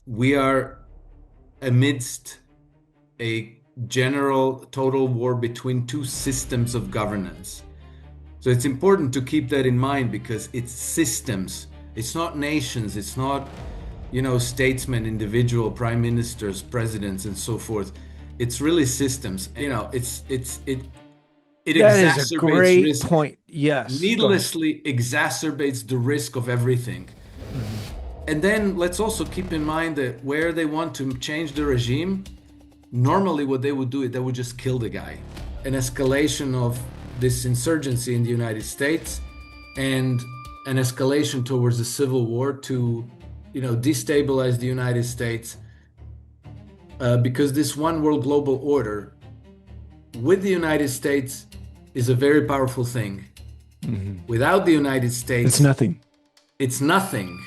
we are amidst a general total war between two systems of governance. So it's important to keep that in mind because it's systems. It's not nations. It's not, statesmen, individual prime ministers, presidents, and so forth. It's really systems. It That is a exacerbates great risk, point. Yes, go ahead. needlessly exacerbates the risk of everything. Mhm. And then let's also keep in mind that where they want to change the regime, normally what they would do is they would just kill the guy. An escalation of this insurgency in the United States and an escalation towards a civil war to, destabilize the United States, because this one world global order with the United States is a very powerful thing. Mhm. Without the United It's States, nothing. it's nothing.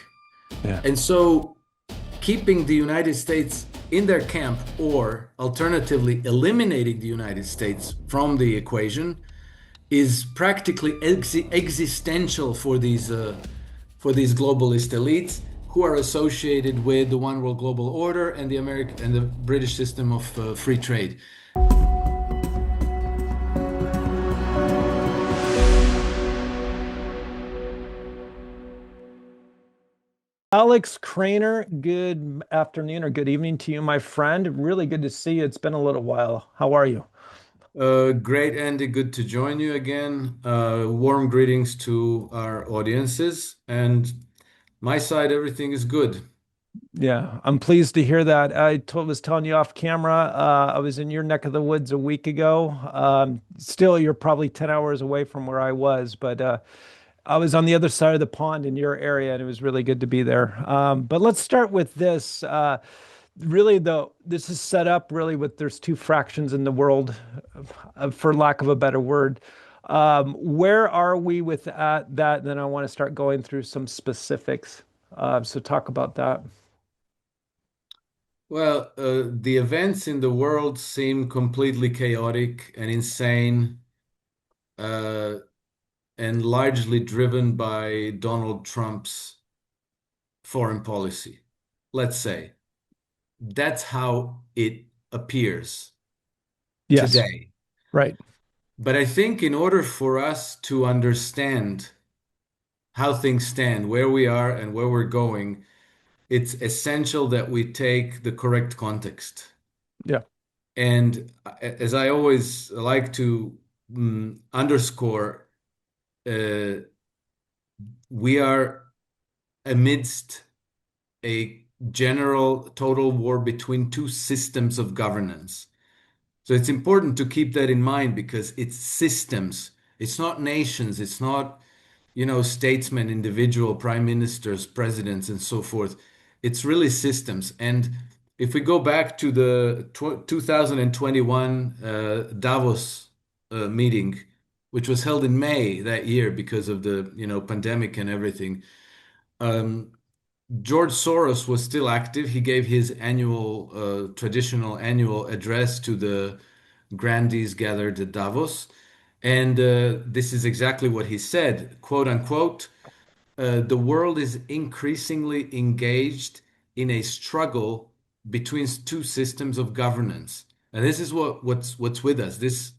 Yeah. And so keeping the United States in their camp or alternatively eliminating the United States from the equation is practically existential for these globalist elites who are associated with the one world global order and the American and the British system of free trade. Alex Krainer, good afternoon or good evening to you, my friend. Really good to see you. It's been a little while. How are you? Great, Andy. Good to join you again. Warm greetings to our audiences. And my side, everything is good. Yeah, I'm pleased to hear that. Was telling you off camera, I was in your neck of the woods a week ago. Still, you're probably 10 hours away from where I was, but I was on the other side of the pond in your area, and it was really good to be there. But let's start with this. Really, though, this is set up really with there's two fractions in the world, for lack of a better word. Where are we with that? Then I want to start going through some specifics. So talk about that. Well, the events in the world seem completely chaotic and insane, uh, and largely driven by Donald Trump's foreign policy. Let's say that's how it appears Yes, today. right. But I think in order for us to understand how things stand, where we are, and where we're going, it's essential that we take the correct context. Yeah. And as I always like to underscore, uh, we are amidst a general total war between two systems of governance. So it's important to keep that in mind because it's systems. It's not nations. It's not, statesmen, individual prime ministers, presidents, and so forth. It's really systems. And if we go back to the 2021 Davos meeting, which was held in May that year because of the, pandemic and everything, um, George Soros was still active. He gave his traditional annual address to the grandees gathered at Davos. And this is exactly what he said, quote unquote, the world is increasingly engaged in a struggle between two systems of governance. And this is what's with us. This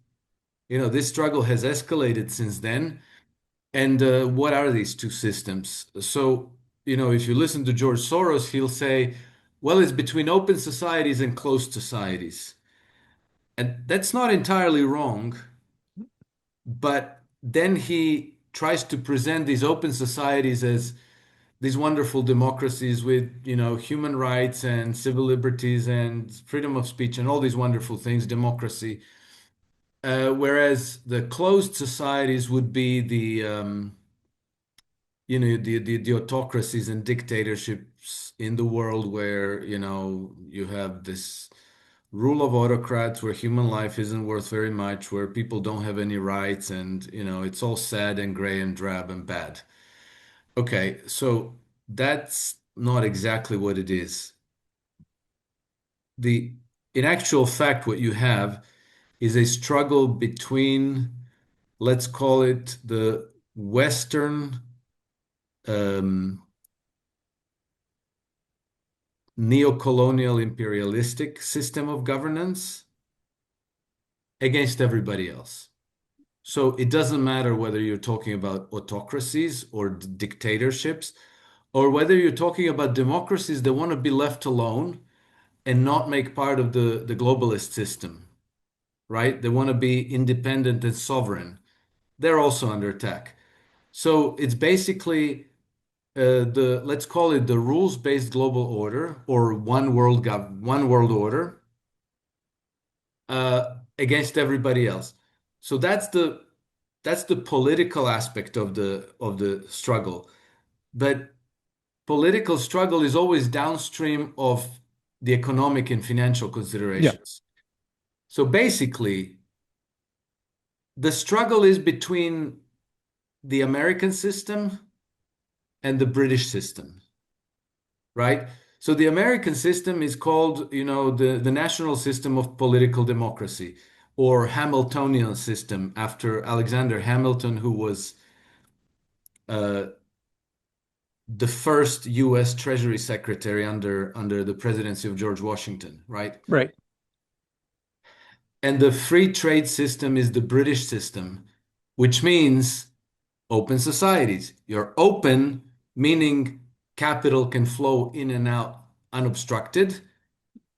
struggle has escalated since then. And what are these two systems? So, if you listen to George Soros, he'll say, well, it's between open societies and closed societies. And that's not entirely wrong, but then he tries to present these open societies as these wonderful democracies with, human rights and civil liberties and freedom of speech and all these wonderful things, democracy. Whereas the closed societies would be the autocracies and dictatorships in the world where, you have this rule of autocrats where human life isn't worth very much, where people don't have any rights, and, it's all sad and gray and drab and bad. Okay, so that's not exactly what it is. The In actual fact, what you have is a struggle between, let's call it the Western um, neo-colonial imperialistic system of governance against everybody else. So it doesn't matter whether you're talking about autocracies or dictatorships, or whether you're talking about democracies that want to be left alone and not make part of the globalist system, right? They want to be independent and sovereign. They're also under attack. So it's basically let's call it the rules-based global order or one world order against everybody else. So that's the political aspect of the struggle. But political struggle is always downstream of the economic and financial Yeah. considerations. So basically, the struggle is between the American system and the British system, right? So the American system is called, the national system of political democracy or Hamiltonian system after Alexander Hamilton, who was uh, the first US Treasury Secretary under the presidency of George Washington, right? Right. And the free trade system is the British system, which means open societies. You're open, meaning capital can flow in and out unobstructed,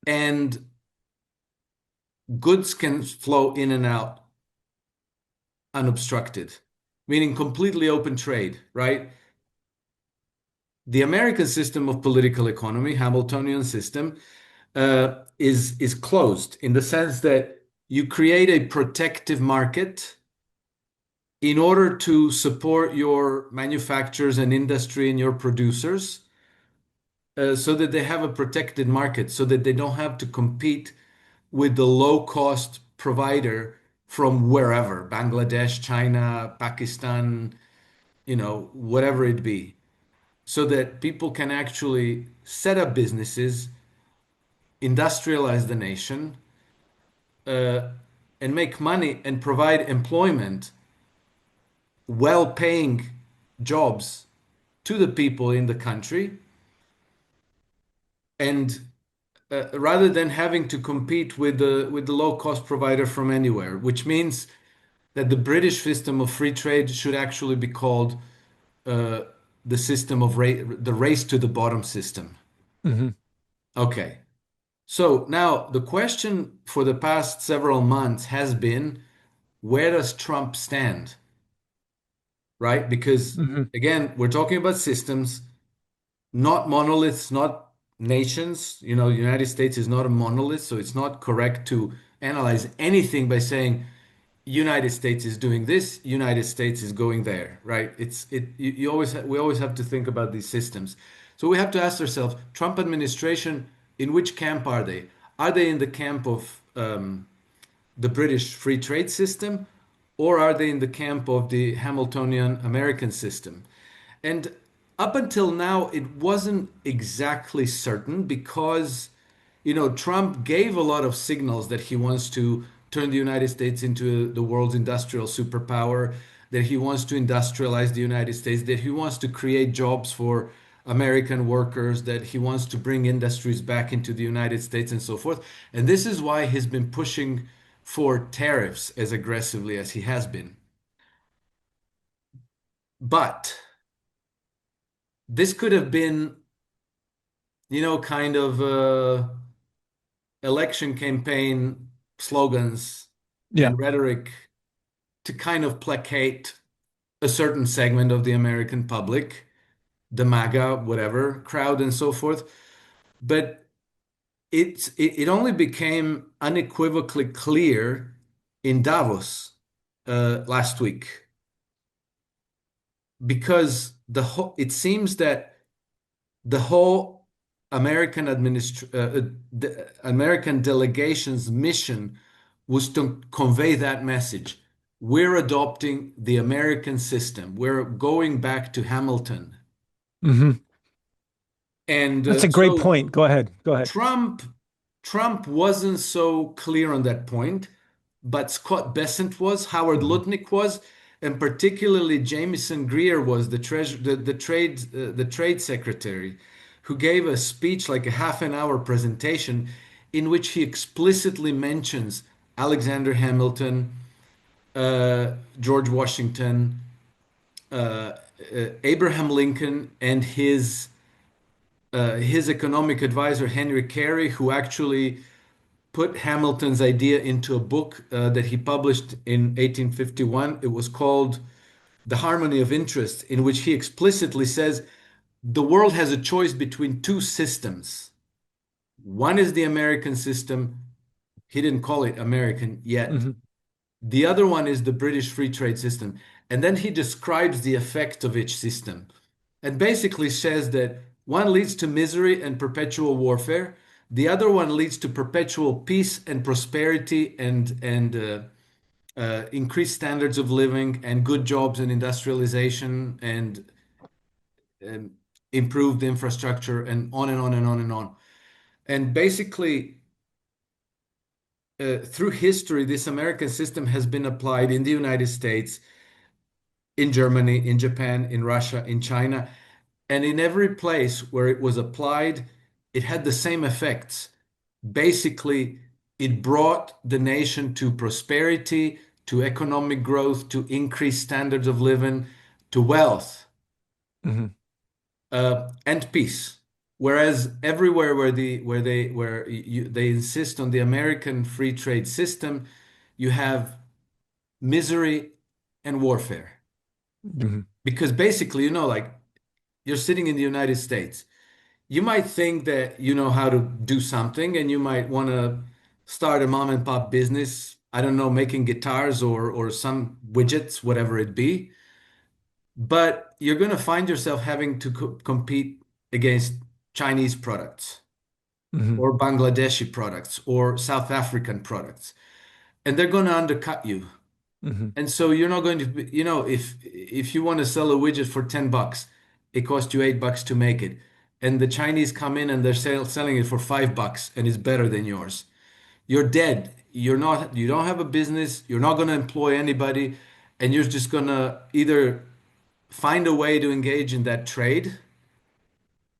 and goods can flow in and out unobstructed, meaning completely open trade, right? The American system of political economy, Hamiltonian system, is closed in the sense that you create a protective market in order to support your manufacturers and industry and your producers, so that they have a protected market, so that they don't have to compete with the low cost provider from wherever, Bangladesh, China, Pakistan, whatever it be, so that people can actually set up businesses, industrialize the nation, uh, and make money and provide employment, well-paying jobs to the people in the country, and rather than having to compete with the low-cost provider from anywhere, which means that the British system of free trade should actually be called uh, the system of the race to the bottom system. Hmm. Okay. So now the question for the past several months has been, where does Trump stand? Right? Because Hmm. again, we're talking about systems, not monoliths, not nations. The United States is not a monolith, so it's not correct to analyze anything by saying United States is doing this, United States is going there, right? We always have to think about these systems. So we have to ask ourselves, Trump administration, in which camp are they? Are they in the camp of the British free trade system, or are they in the camp of the Hamiltonian American system? And up until now, it wasn't exactly certain because, Trump gave a lot of signals that he wants to turn the United States into the world's industrial superpower, that he wants to industrialize the United States, that he wants to create jobs for American workers, that he wants to bring industries back into the United States and so forth. And this is why he's been pushing for tariffs as aggressively as he has been. But this could have been, kind of election campaign slogans Yeah. and rhetoric to kind of placate a certain segment of the American public, the MAGA, whatever, crowd and so forth. But it only became unequivocally clear in Davos last week because it seems that the whole the American delegation's mission was to convey that message. We're adopting the American system. We're going back to Hamilton. Hmm. And That's a great so point. Go ahead. Go ahead. Trump Trump wasn't so clear on that point, but Scott Bessent was, Howard Mhm. Lutnick was, and particularly Jamieson Greer was the trade secretary, who gave a speech, like a half an hour presentation, in which he explicitly mentions Alexander Hamilton, George Washington, Abraham Lincoln, and his economic advisor Henry Carey, who actually put Hamilton's idea into a book that he published in 1851. It was called The Harmony of Interest, in which he explicitly says the world has a choice between two systems. One is the American system. He didn't call it American yet. Hmm. The other one is the British free trade system. And then he describes the effect of each system and basically says that one leads to misery and perpetual warfare. The other one leads to perpetual peace and prosperity and increased standards of living and good jobs and industrialization and improved infrastructure and on and on and on and on. And basically, through history, this American system has been applied in the United States, in Germany, in Japan, in Russia, in China. And in every place where it was applied, it had the same effects. Basically, it brought the nation to prosperity, to economic growth, to increased standards of living, to wealth, Hmm. and peace. Whereas everywhere where they insist on the American free trade system, you have misery and warfare. Hmm. Because basically, like you're sitting in the United States. You might think that you know how to do something and you might want to start a mom and pop business. I don't know, making guitars or some widgets, whatever it be. But you're going to find yourself having to compete against Chinese products Hmm. or Bangladeshi products or South African products, and they're going to undercut you. Hmm. And so you're not going to be, if you want to sell a widget for $10, it costs you $8 to make it. And the Chinese come in and they're selling it for $5 and it's better than yours. You're dead. You don't have a business, you're not going to employ anybody, and you're just going to either find a way to engage in that trade,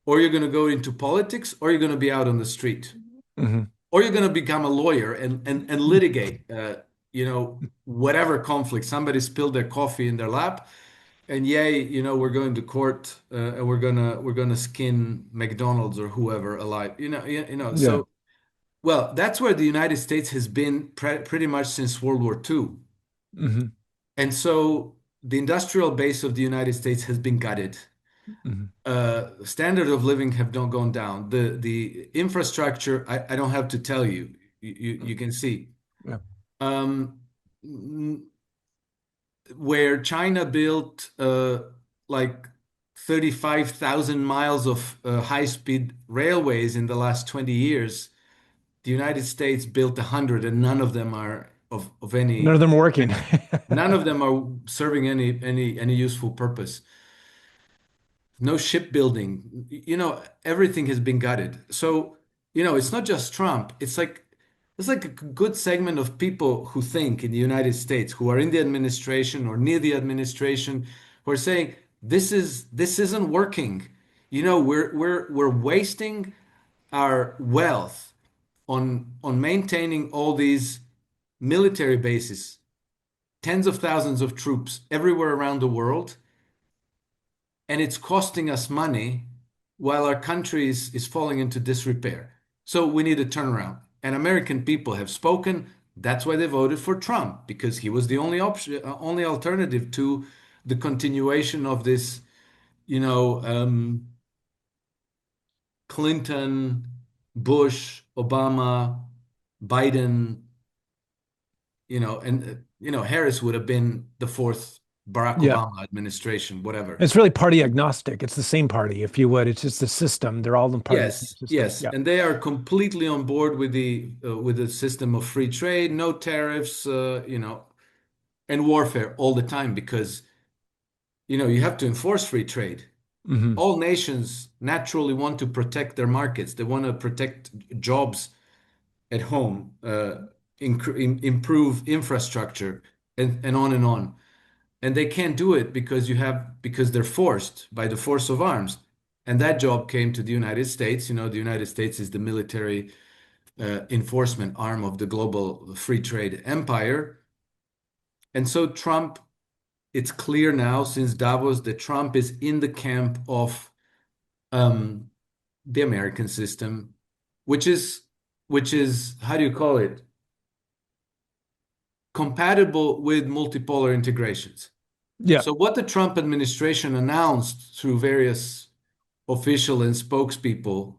or you're going to go into politics, or you're going to be out on the street, Hmm. or you're going to become a lawyer and litigate, whatever conflict. Somebody spilled their coffee in their lap, and yay, we're going to court, and we're gonna skin McDonald's or whoever alive. Yeah. So well, that's where the United States has been pretty much since World War II. Hmm. And so the industrial base of the United States has been gutted. Hmm. Standard of living have not gone down. The infrastructure, I don't have to tell you. You can see. Yeah. Um, where China built like 35,000 miles of high-speed railways in the last 20 years, the United States built 100, and none of them are of None of any, them working. none of them are serving any useful purpose. No shipbuilding. Everything has been gutted. So, it's not just Trump. It's like a good segment of people who think in the United States, who are in the administration or near the administration, who are saying this isn't working. We're wasting our wealth on maintaining all these military bases, tens of thousands of troops everywhere around the world, and it's costing us money while our country is falling into disrepair. So we need a turnaround. And American people have spoken. That's why they voted for Trump, because he was the only option, only alternative to the continuation of this, Clinton, Bush, Obama, Biden, and Harris would have been the fourth Barack Yeah. Obama administration, whatever. It's really party agnostic. It's the same party, if you would. It's just a system. They're all in part of the same Yes, system. yes, Yeah. and they are completely on board with the system of free trade, no tariffs, and warfare all the time because you have to enforce free trade. Hmm. All nations naturally want to protect their markets. They want to protect jobs at home, improve infrastructure, and on and on. And they can't do it because they're forced by the force of arms. And that job came to the United States. The United States is the military enforcement arm of the global free trade empire. And so Trump, it's clear now since Davos that Trump is in the camp of um, the American system, which is how do you call it? Compatible with multipolar integrations. Yeah. So what the Trump administration announced through various official and spokespeople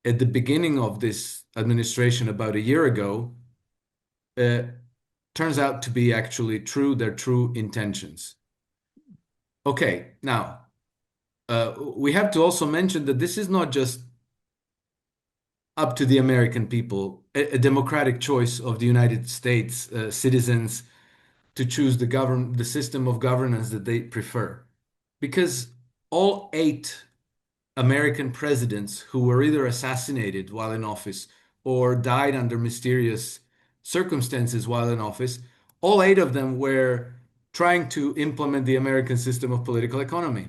at the beginning of this administration about a year ago uh, turns out to be actually true, their true intentions. Okay, now we have to also mention that this is not just up to the American people, a democratic choice of the United States citizens to choose the system of governance that they prefer. Because all eight American presidents who were either assassinated while in office or died under mysterious circumstances while in office, all eight of them were trying to implement the American system of political economy.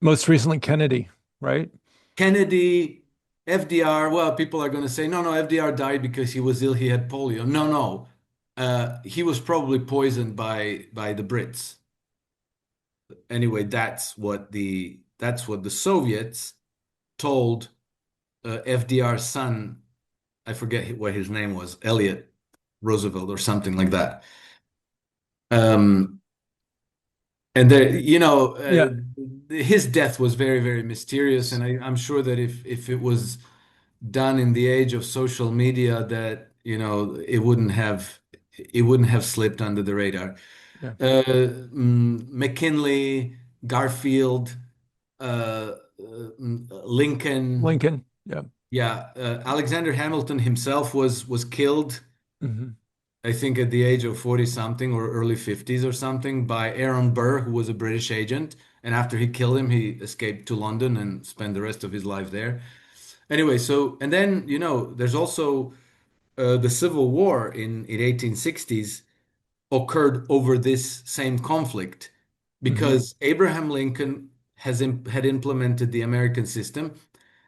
Most recently, Kennedy, right? Kennedy, FDR, well, people are going to say, no, no, FDR died because he was ill, he had polio. No, no. He was probably poisoned by the Brits. Anyway, that's what the Soviets told FDR's son. I forget what his name was, Elliot Roosevelt or something like that. Um, and Yeah. his death was very, very mysterious, and I'm sure that if it was done in the age of social media, that it wouldn't have slipped under the radar. Yeah. McKinley, Garfield, Lincoln. Lincoln. Yeah. Yeah, Alexander Hamilton himself was killed, Hmm. I think, at the age of 40 something or early 50s or something by Aaron Burr, who was a British agent. And after he killed him, he escaped to London and spent the rest of his life there. Anyway, and then, there's also the Civil War in 1860s occurred over this same conflict Hmm. because Abraham Lincoln had implemented the American system.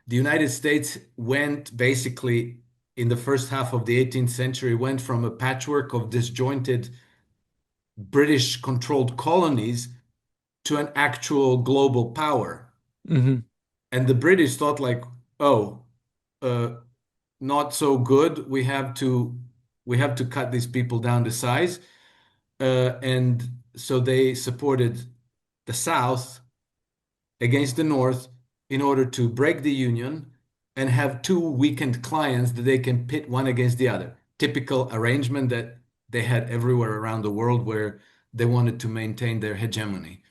The United States went basically in the first half of the 18th century went from a patchwork of disjointed British controlled colonies to an actual global power. Hmm. And the British thought like, oh, uh, not so good. We have to cut these people down to size. And so they supported the South against the North in order to break the union and have two weakened clients that they can pit one against the other. Typical arrangement that they had everywhere around the world where they wanted to maintain their hegemony.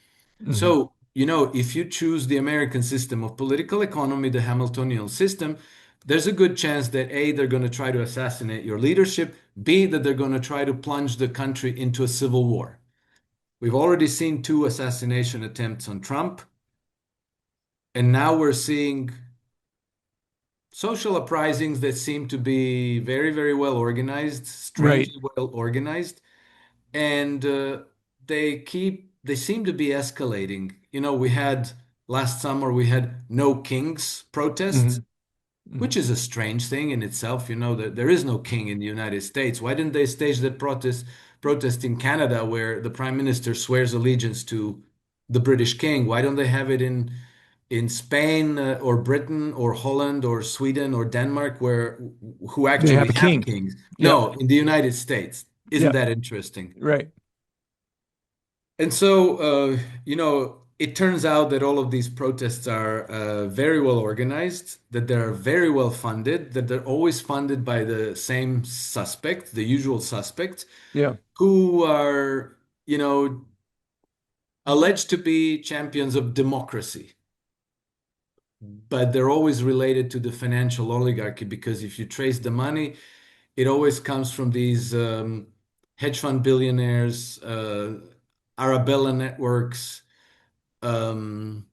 Hmm. So, if you choose the American system of political economy, the Hamiltonian system, there's a good chance that A, they're going to try to assassinate your leadership, B, that they're going to try to plunge the country into a civil war. We've already seen two assassination attempts on Trump. And now we're seeing social uprisings that seem to be very, very well organized, Right. strangely well organized, and they seem to be escalating. We had last summer we had No Kings protests, Hmm. which Hmm. is a strange thing in itself. That there is no king in the United States. Why didn't they stage that protest in Canada where the prime minister swears allegiance to the British king? Why don't they have it in Spain or Britain or Holland or Sweden or Denmark who They have actually a have king. kings? Yeah. No, in the United States. Isn't Yeah. that interesting? Right. And so, it turns out that all of these protests are very well organized, that they're very well funded, that they're always funded by the same suspect, the usual suspects, Yeah. who are, alleged to be champions of democracy. But they're always related to the financial oligarchy because if you trace the money, it always comes from these hedge fund billionaires, Arabella networks, um,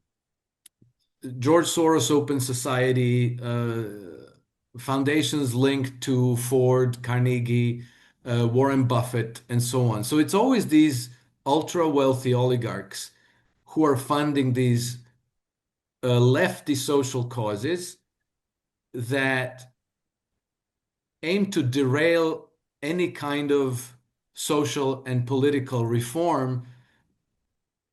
George Soros Open Society, foundations linked to Ford, Carnegie, Warren Buffett, and so on. So it's always these ultra wealthy oligarchs who are funding these lefty social causes that aim to derail any kind of social and political reform,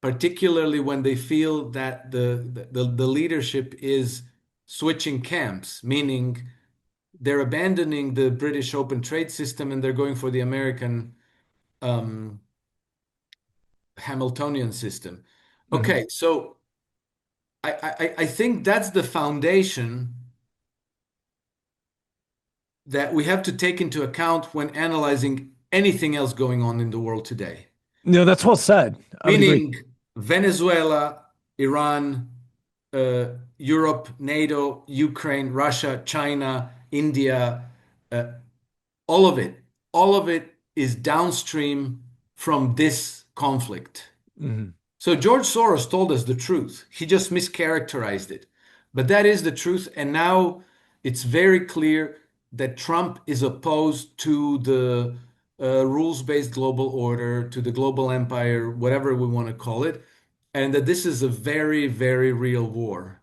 particularly when they feel that the leadership is switching camps, meaning they're abandoning the British open trade system and they're going for the American um, Hamiltonian system. Mhm. Okay, so I think that's the foundation that we have to take into account when analyzing anything else going on in the world today. No, that's well said. I would agree. Meaning Venezuela, Iran, Europe, NATO, Ukraine, Russia, China, India, uh, all of it, all of it is downstream from this conflict. Mhm. So George Soros told us the truth. He just mischaracterized it. But that is the truth. And now it's very clear that Trump is opposed to the rules-based global order, to the global empire, whatever we want to call it, and that this is a very, very real war.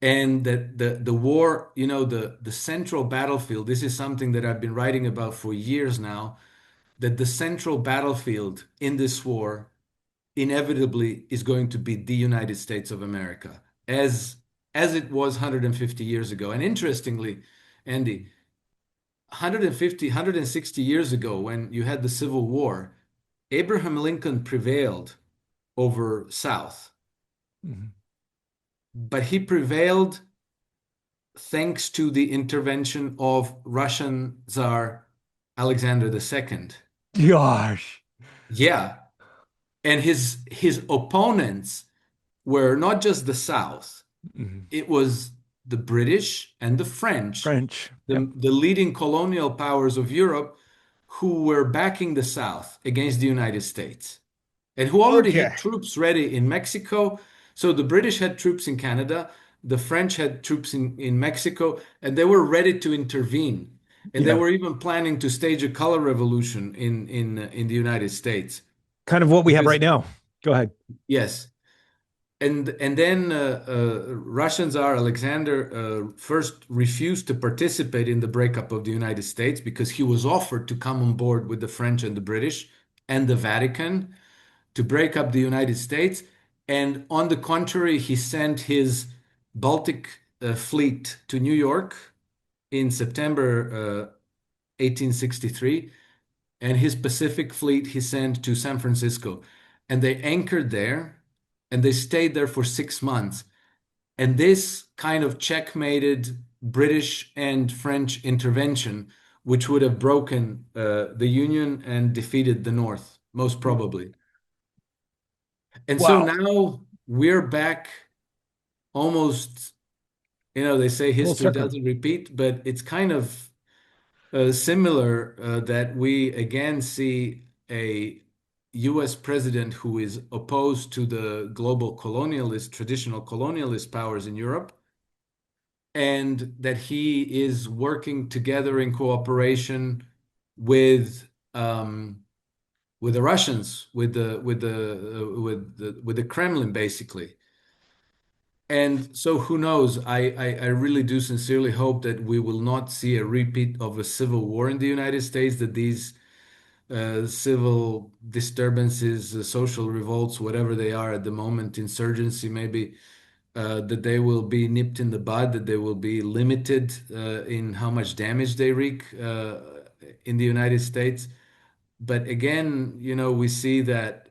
And that the war, the central battlefield, this is something that I've been writing about for years now, that the central battlefield in this war inevitably is going to be the United States of America, as it was 150 years ago. And interestingly, Andy, 150, 160 years ago, when you had the Civil War, Abraham Lincoln prevailed over South, Mhm. but he prevailed thanks to the intervention of Russian Tsar Alexander II. Gosh. Yeah, and his opponents were not just the South. Mhm. It was the British and the French, French. Yep. the leading colonial powers of Europe, who were backing the South against the United States and who already Okay. had troops ready in Mexico. So the British had troops in Canada, the French had troops in Mexico, and they were ready to intervene. And they Yeah. were even planning to stage a color revolution in the United States. Kind of what we have Because right now. Go ahead. yes, and then Russian Tsar Alexander first refused to participate in the breakup of the United States because he was offered to come on board with the French and the British and the Vatican to break up the United States. And on the contrary, he sent his Baltic fleet to New York in September 1863, and his Pacific fleet he sent to San Francisco. And they anchored there and they stayed there for 6 months. And this kind of checkmated British and French intervention, which would have broken the Union and defeated the North, most probably. And so Wow. now we're back almost, they say Full history circle. doesn't repeat, but it's kind of similar that we again see a US president who is opposed to the global colonialist, traditional colonialist powers in Europe, and that he is working together in cooperation with with the Russians, with the Kremlin, basically. And so who knows? I really do sincerely hope that we will not see a repeat of a civil war in the United States, that these civil disturbances, social revolts, whatever they are at the moment, insurgency maybe, that they will be nipped in the bud, that they will be limited in how much damage they wreak in the United States. But again, we see that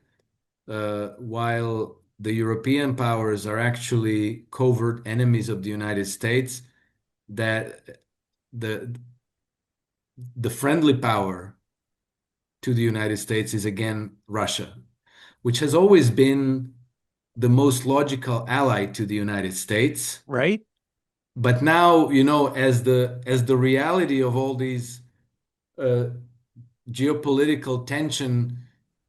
while the European powers are actually covert enemies of the United States, that the the friendly power to the United States is again Russia, which has always been the most logical ally to the United States. Right? But now, as the reality of all these uh, geopolitical tension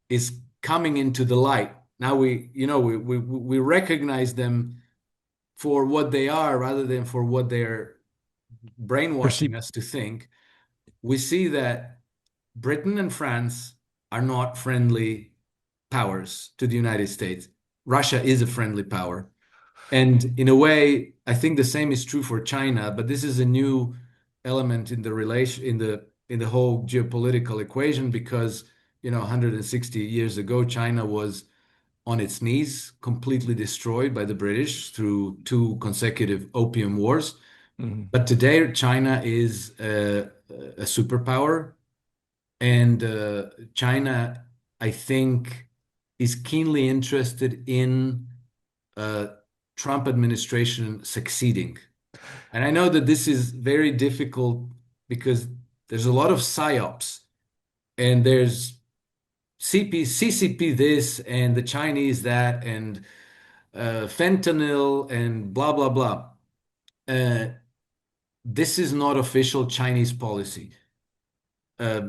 is coming into the light, now we recognize them for what they are rather than for what they're brainwashing Perceive. us to think. We see that Britain and France are not friendly powers to the United States. Russia is a friendly power. And in a way, I think the same is true for China, but this is a new element in the relation in the whole geopolitical equation because, 160 years ago, China was on its knees, completely destroyed by the British through two consecutive opium wars. Mhm. But today, China is a superpower, and China, I think, is keenly interested in uh, Trump administration succeeding. And I know that this is very difficult because there's a lot of psyops and there's CCP this and the Chinese that and fentanyl and blah, blah, blah. Uh, this is not official Chinese policy. Uh,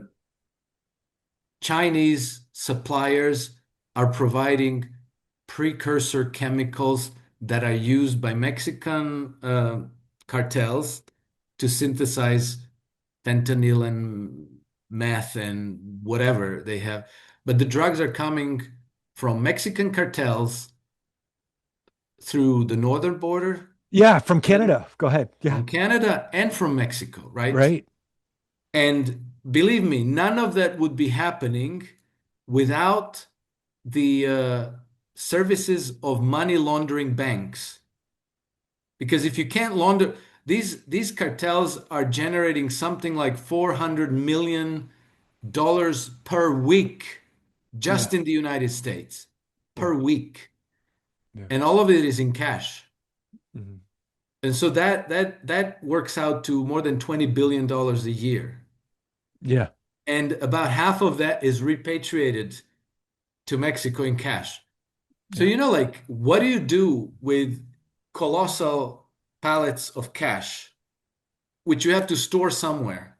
Chinese suppliers are providing precursor chemicals that are used by Mexican cartels to synthesize fentanyl and meth and whatever they have. But the drugs are coming from Mexican cartels through the northern border, Yeah, from Canada. Go ahead. Yeah, from Canada and from Mexico, right? right. And believe me, none of that would be happening without the services of money laundering banks. Because if you can't launder, these cartels are generating something like $400 million per week Yeah, just in the United States yeah, per week. yeah. And all of it is in cash. Mhm. And so that works out to more than $20 billion a year. Yeah, And about half of that is repatriated to Mexico in cash. So, yeah, like, what do you do with colossal pallets of cash, which you have to store somewhere?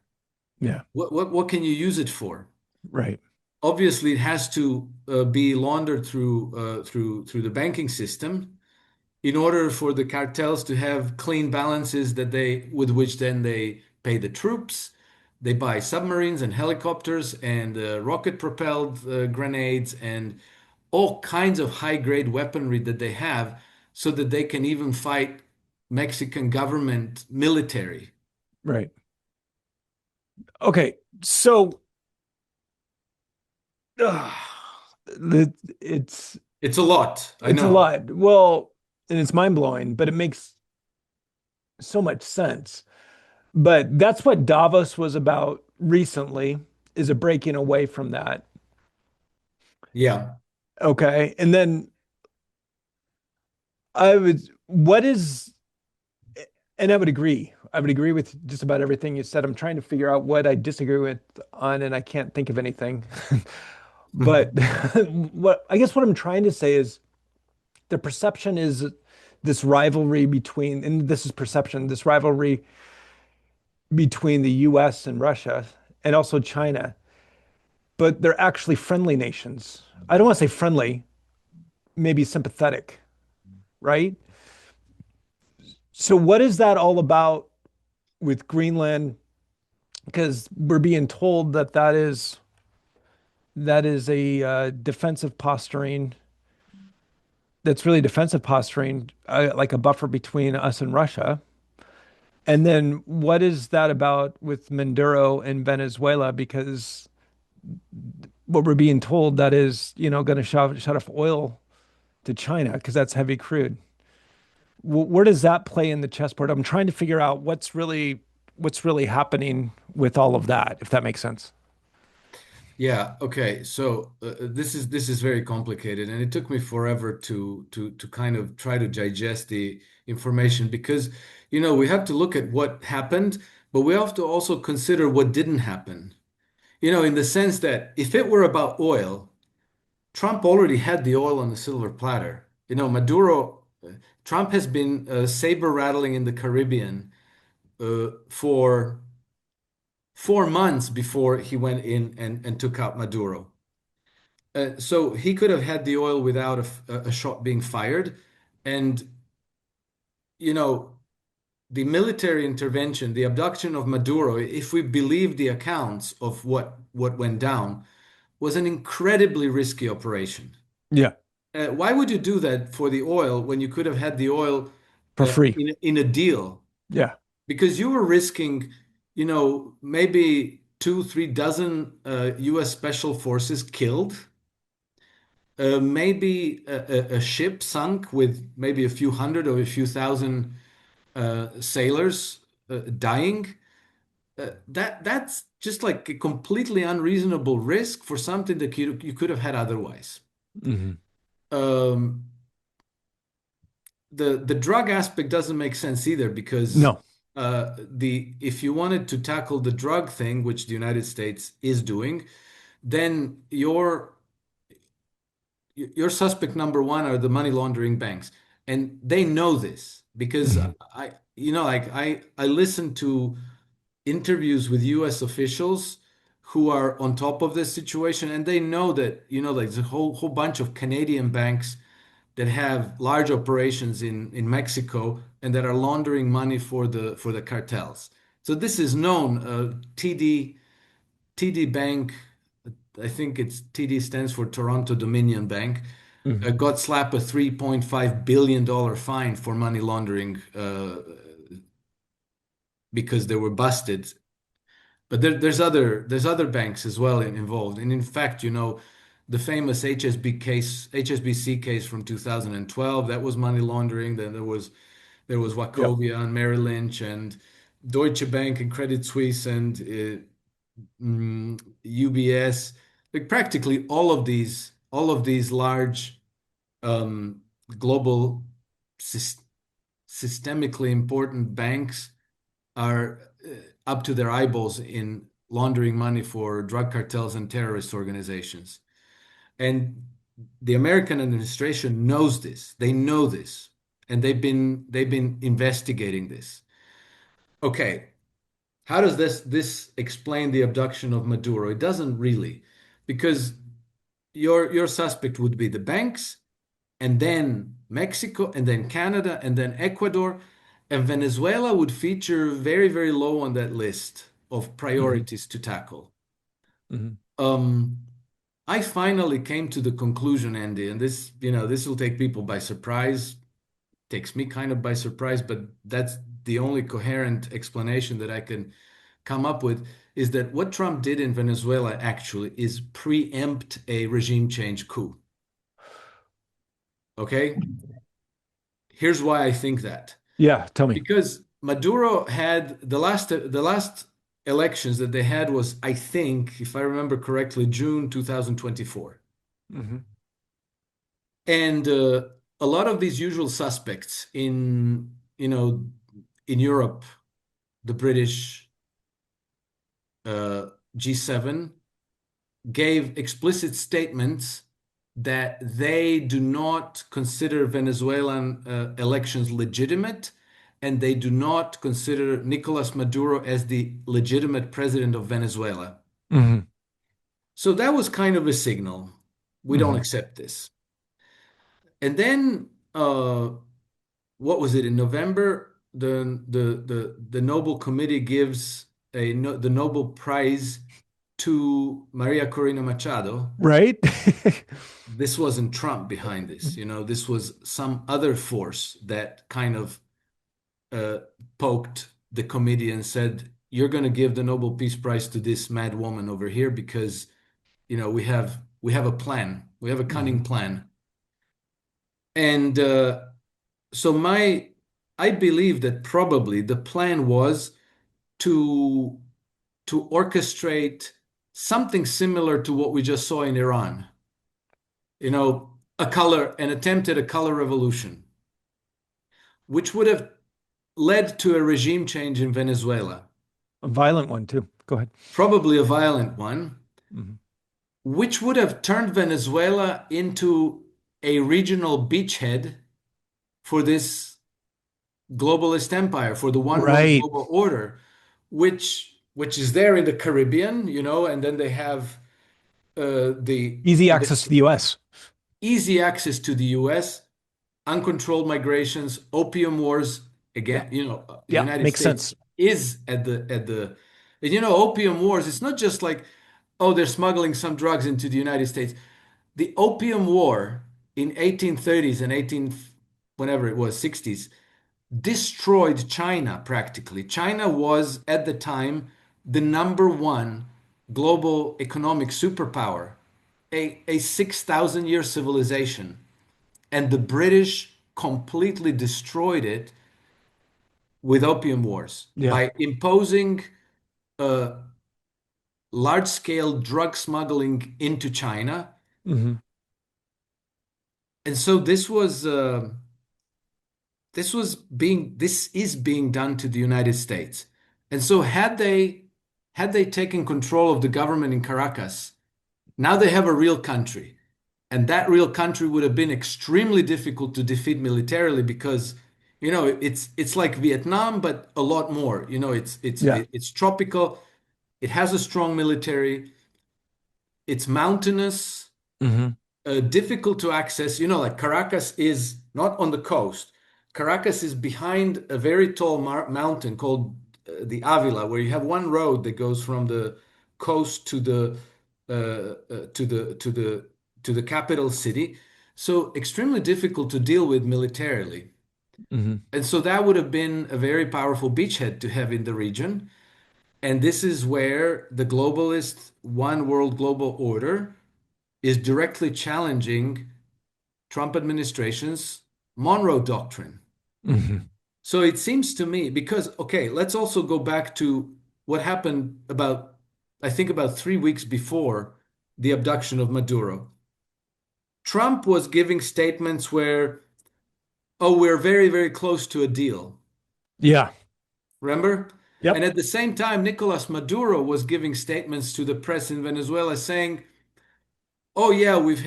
yeah, What can you use it for? right. Obviously, it has to be laundered through the banking system in order for the cartels to have clean balances that they with which then they pay the troops. They buy submarines and helicopters and rocket-propelled grenades and all kinds of high-grade weaponry that they have so that they can even fight Mexican government military. Right. Okay. So, uh, it's It's a lot, I it's a know. lot. Well, and it's mind blowing, but it makes so much sense. But that's what Davos was about recently, is a breaking away from that. Yeah. Okay. And then I would, what is, and I would agree. I would agree with just about everything you said. I'm trying to figure out what I disagree with on, and I can't think of anything. But what I'm trying to say is the perception is this rivalry between, and this is perception, this rivalry between the US and Russia and also China, but they're actually friendly nations. I don't want to say friendly, maybe sympathetic, right? So, what is that all about with Greenland? Because we're being told that that is a defensive posturing. That's really defensive posturing, like a buffer between us and Russia. And then what is that about with Maduro and Venezuela? Because what we're being told that is, going to shut off oil to China because that's heavy crude. Where does that play in the chessboard? I'm trying to figure out what's really happening with all of that, if that makes sense. Yeah, okay. So this is very complicated, and it took me forever to kind of try to digest the information because we have to look at what happened, but we have to also consider what didn't happen. In the sense that if it were about oil, Trump already had the oil on the silver platter. Trump has been saber rattling in the Caribbean for 4 months before he went in and took out Maduro. So he could have had the oil without a shot being fired. And, you know, the military intervention, the abduction of Maduro, if we believe the accounts of what went down, was an incredibly risky operation. Yeah. why would you do that for the oil when you could have had the oil For free. in a deal? Yeah. Because you were risking, maybe two, 3 dozen U.S. special forces killed, maybe a ship sunk with maybe a few hundred or a few thousand sailors dying. That's just like a completely unreasonable risk for something that you could have had otherwise. Hmm. Um, the drug aspect doesn't make sense either because No. the if you wanted to tackle the drug thing, which the United States is doing, then your suspect number one are the money laundering banks, and they know this because Hmm. like I listen to interviews with U.S. officials who are on top of this situation, and they know that like there's a whole bunch of Canadian banks that have large operations in Mexico and that are laundering money for the cartels. So this is known. TD Bank, I think it's TD stands for Toronto Dominion Bank, Hmm. got slapped a $3.5 billion fine for money laundering because they were busted. But there's other banks as well involved. And in fact, the famous HSBC case from 2012, that was money laundering. Then there was Yep. Wachovia and Merrill Lynch and Deutsche Bank and Credit Suisse and UBS. Like practically all of these large um, global sys- systemically important banks are up to their eyeballs in laundering money for drug cartels and terrorist organizations. And the American administration knows this. They know this, and they've been investigating this. Okay, how does this explain the abduction of Maduro? It doesn't really, because your suspect would be the banks, and then Mexico, and then Canada, and then Ecuador, and Venezuela would feature very, very low on that list of Hmm. priorities to tackle. Hmm. Um, I finally came to the conclusion, Andy, and this will take people by surprise, takes me kind of by surprise, but that's the only coherent explanation that I can come up with, is that what Trump did in Venezuela actually is preempt a regime change coup. Okay? Here's why I think that. Yeah. Tell me. Because Maduro had the last elections that they had was, I think, if I remember correctly, June 2024. Hmm. And a lot of these usual suspects in Europe, the British, uh, G7, gave explicit statements that they do not consider Venezuelan elections legitimate, and they do not consider Nicolas Maduro as the legitimate president of Venezuela. Hmm. So that was kind of a signal. We don't Hmm. accept this. And then, what was it in November? The Nobel Committee gives the Nobel Prize to Maria Corina Machado. Right. This wasn't Trump behind this, this was some other force that kind of uh, poked the committee and said, "You're going to give the Nobel Peace Prize to this mad woman over here because, we have a plan, we have a cunning Hmm. plan." And so I believe that probably the plan was to orchestrate something similar to what we just saw in Iran. An attempt at a color revolution, which would have led to a regime change in Venezuela, A violent one too. Go ahead. probably a violent one, Hmm. which would have turned Venezuela into a regional beachhead for this globalist empire, for the one world Right. global order, which is there in the Caribbean, and then they have the Easy access to the US. easy access to the US, uncontrolled migrations, opium wars. Yeah. Again, the Yeah. United Makes States sense. is at the and opium wars. It's not just like, oh, they're smuggling some drugs into the United States. The opium war. in 1830s and 18 whenever it was 60s destroyed China practically. China was at the time the number one global economic superpower, a 6,000 year civilization. And the British completely destroyed it with opium wars Yeah. by imposing uh, large scale drug smuggling into China. Hmm. And so this is being done to the United States. And so had they taken control of the government in Caracas, now they have a real country. And that real country would have been extremely difficult to defeat militarily because, it's like Vietnam, but a lot more. Yeah. It's tropical. It has a strong military. It's mountainous, Hmm. difficult to access. Like Caracas is not on the coast. Caracas is behind a very tall mountain called the Avila, where you have one road that goes from the coast to the to the capital city. So extremely difficult to deal with militarily. Hmm. And so that would have been a very powerful beachhead to have in the region. And this is where the globalist one world global order is directly challenging Trump administration's Monroe Doctrine. Hmm. So it seems to me, because, okay, let's also go back to what happened I think about 3 weeks before the abduction of Maduro. Trump was giving statements where, oh, we're very, very close to a deal. Yeah. Remember? And Yep. at the same time, Nicolas Maduro was giving statements to the press in Venezuela saying, oh yeah, we've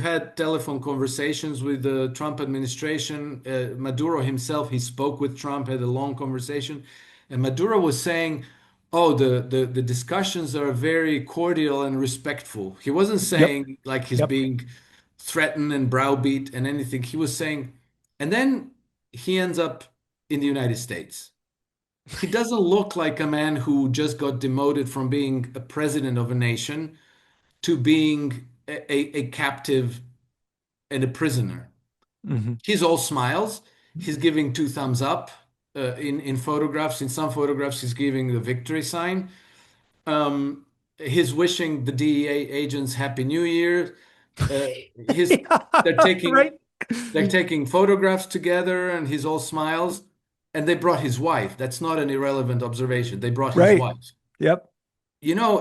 had telephone conversations with the Trump administration. Maduro himself, he spoke with Trump, had a long conversation, and Maduro was saying, "Oh, the discussions are very cordial and respectful." He wasn't Yep. saying like he's Yep. being threatened and browbeat and anything. He was saying, and then he ends up in the United States. He doesn't look like a man who just got demoted from being a president of a nation to being a captive and a prisoner. Hmm. He's all smiles. He's giving two thumbs up in photographs. In some photographs, he's giving the victory sign. Um, he's wishing the DEA agents Happy New Year. Uh, his they're Yeah. taking Right. they're taking photographs together, and he's all smiles. And they brought his wife. That's not an irrelevant observation. They brought his Right. wife. Yep.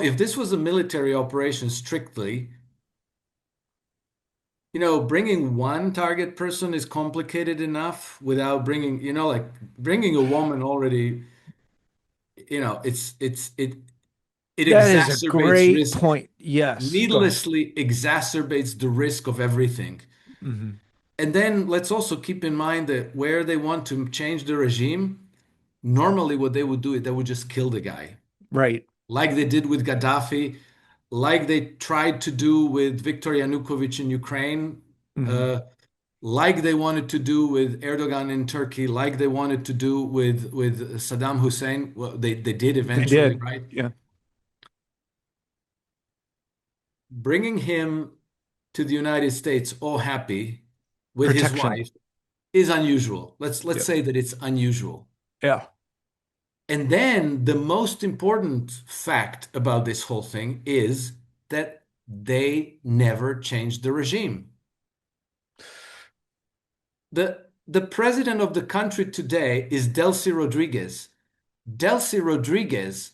If this was a military operation strictly, bringing one target person is complicated enough without bringing, like bringing a woman already, it That is a exacerbates great risk, point. Yes. Go ahead. needlessly exacerbates the risk of everything. Hmm. And then let's also keep in mind that where they want to change the regime, normally what they would do is they would just kill the guy, Right. like they did with Gaddafi, like they tried to do with Viktor Yanukovych in Ukraine. Hmm. Uh, like they wanted to do with Erdogan in Turkey, like they wanted to do with Saddam Hussein. Well, they did They eventually, did. right? Yeah. Bringing him to the United States all happy with his Protection. wife is unusual. Let's Yeah. say that it's unusual. Yeah. And then the most important fact about this whole thing is that they never changed the regime. The president of the country today is Delcy Rodriguez. Delcy Rodriguez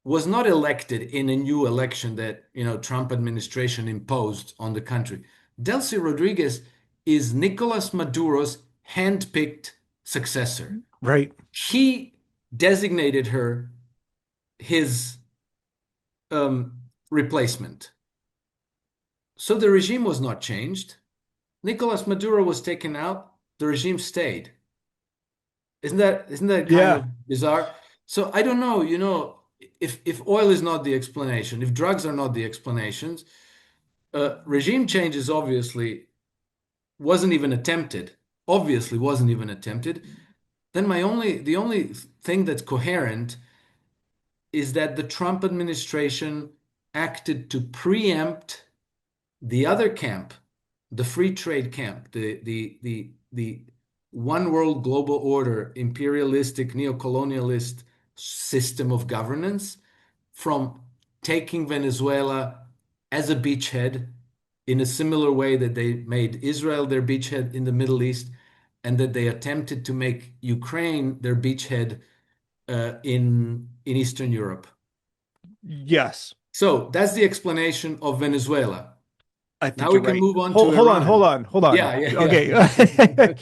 was not elected in a new election that, Trump administration imposed on the country. Delcy Rodriguez is Nicolas Maduro's handpicked successor. Right. He designated her his replacement. So the regime was not changed. Nicolas Maduro was taken out. The regime stayed. Isn't that kind Yeah. of bizarre? So I don't know, if oil is not the explanation, if drugs are not the explanations, regime changes obviously wasn't even attempted. Obviously wasn't even attempted. Then the only thing that's coherent is that the Trump administration acted to preempt the other camp the free trade camp, the one world global order, imperialistic, neo-colonialist system of governance, from taking Venezuela as a beachhead in a similar way that they made Israel their beachhead in the Middle East, and that they attempted to make Ukraine their beachhead in Eastern Europe. Yes, So that's the explanation of Venezuela. I Now think we you're can right. move on to Hold on, hold Iran. on, hold on. Yeah, yeah, Okay. yeah.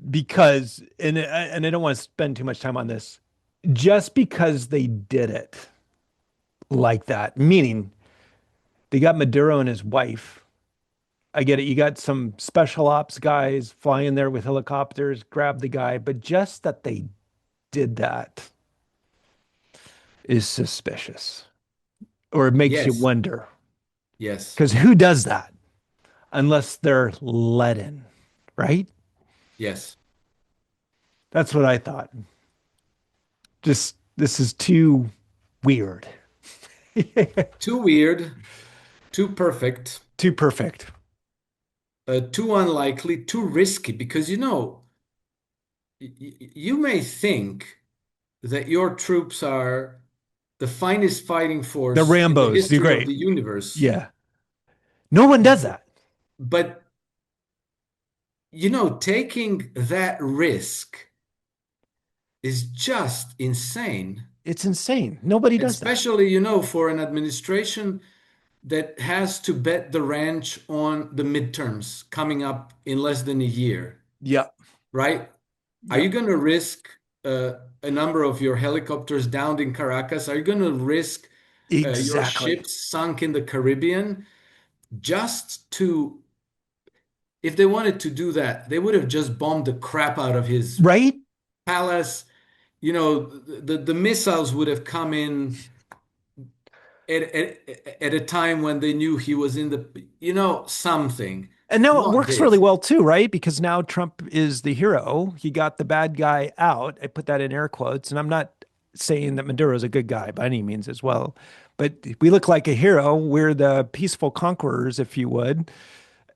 Because and I don't want to spend too much time on this. Just because they did it like that, meaning they got Maduro and his wife. I get it. You got some special ops guys flying there with helicopters, grab the guy, but just that they did that is suspicious, or it makes you Yes, wonder. yes, Because who does that unless they're let in, right? yes. That's what I thought. Just this is too weird. Too weird, too perfect, Too perfect. too unlikely, too risky, because you may think that your troops are the finest fighting The force in the Rambos, you're history of great. the universe, Yeah. No one does that. but taking that risk is just insane, It's insane. Nobody does that. especially, for an administration that has to bet the ranch on the midterms coming up in less than a year, Yep. right? Are you Yep. going to risk a number of your helicopters downed in Caracas? Are you going to risk your Exactly. ships sunk in the Caribbean just to, if they wanted to do that, they would have just bombed the crap out of his Right? palace. The missiles would have come in at a time when they knew he was in something, And now it not works really this. well too, right? Because now Trump is the hero. He got the bad guy out. I put that in air quotes. And I'm not saying that Maduro is a good guy by any means as well. But we look like a hero. We're the peaceful conquerors, if you would.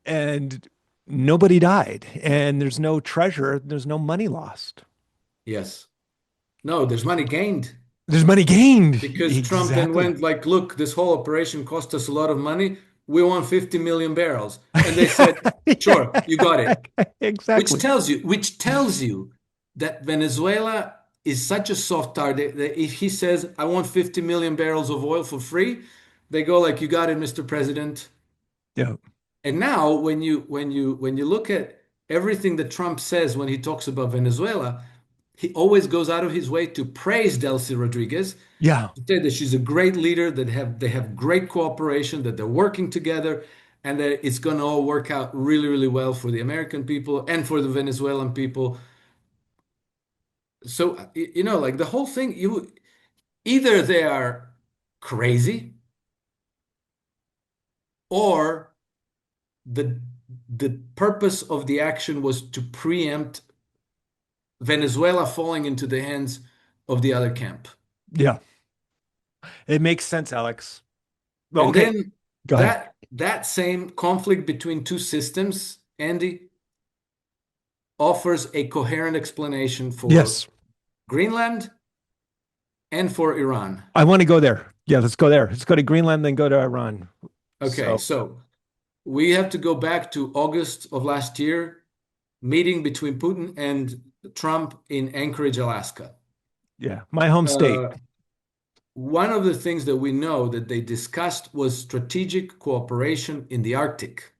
And nobody died. And there's no treasure. There's no money lost. Yes. No, there's money gained There's money gained. because Trump then Exactly. went like, look, this whole operation cost us a lot of money. We want 50 million barrels. And they said, sure, you got it. Which Exactly. tells you, which tells you that Venezuela is such a soft target that if he says, I want 50 million barrels of oil for free, they go like, you got it, Mr. President. Yeah. And now when you look at everything that Trump says when he talks about Venezuela, he always goes out of his way to praise Delcy Rodriguez, Yeah. to say that she's a great leader, that they have great cooperation, that they're working together, and that it's going to all work out really, really well for the American people and for the Venezuelan people. So, like the whole thing, either they are crazy or the the purpose of the action was to preempt Venezuela falling into the hands of the other camp. Yeah. It makes sense, Alex. Well, And okay. then Go ahead. that same conflict between two systems, Andy, offers a coherent explanation for Yes. Greenland and for Iran. I want to go there. Yeah, let's go there. Let's go to Greenland, then go to Iran. Okay, So, so we have to go back to August of last year, meeting between Putin and Trump in Anchorage, Alaska. yeah, my home state. Uh, One of the things that we know that they discussed was strategic cooperation in the Arctic.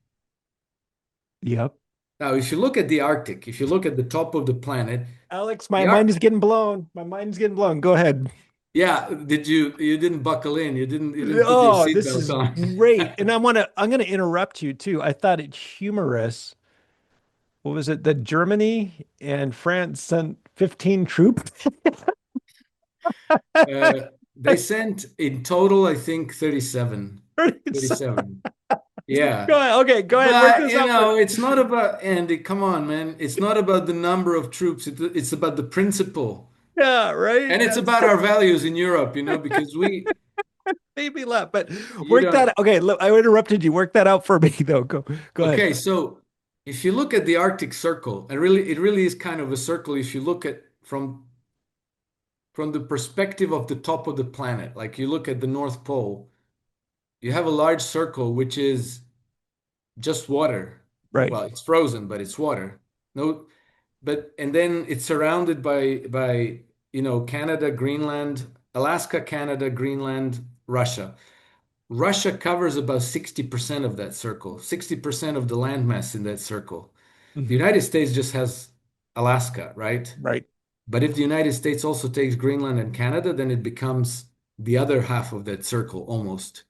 Yep. Now, if you look at the Arctic, if you look at the top of the planet, Alex, my the mind Ar is getting blown. My mind is getting blown. Go ahead. yeah, you didn't buckle in, you didn't put your Oh, this seatbelt is on. great. And I'm gonna interrupt you too. I thought it humorous. What was it? That Germany and France sent 15 troops? They sent in total, I think 37. 37. Go Yeah. ahead. Okay, go ahead. Work But this out for. it's not about Andy, come on, man. It's not about the number of troops. It's about the principle. Yeah, right. And it's That's about our values in Europe, because Made me laugh. But You work don't. that. Okay, look, I interrupted you. Work that out for me, though. Go ahead. Okay, so if you look at the Arctic Circle, and really, it really is kind of a circle if you look at from the perspective of the top of the planet. Like you look at the North Pole, you have a large circle which is just water. Right. Well, it's frozen, but it's water. No, but and then it's surrounded by Canada, Greenland, Alaska, Canada, Greenland, Russia. Russia covers about 60% of that circle, 60% of the landmass in that circle. The Hmm. United States just has Alaska, right? Right. But if the United States also takes Greenland and Canada, then it becomes the other half of that circle almost.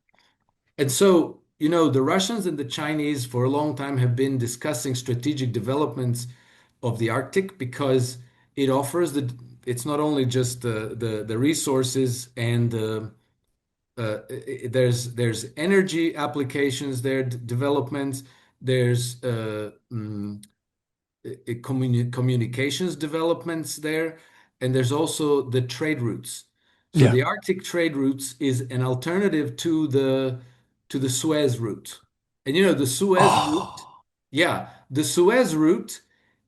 And so, the Russians and the Chinese for a long time have been discussing strategic developments of the Arctic because it offers it's not only just the resources and there's energy applications there, developments, there's communications developments there, and there's also the trade routes. So Yeah. the Arctic trade routes is an alternative to the Suez route. And the Suez route, Oh, yeah, the Suez route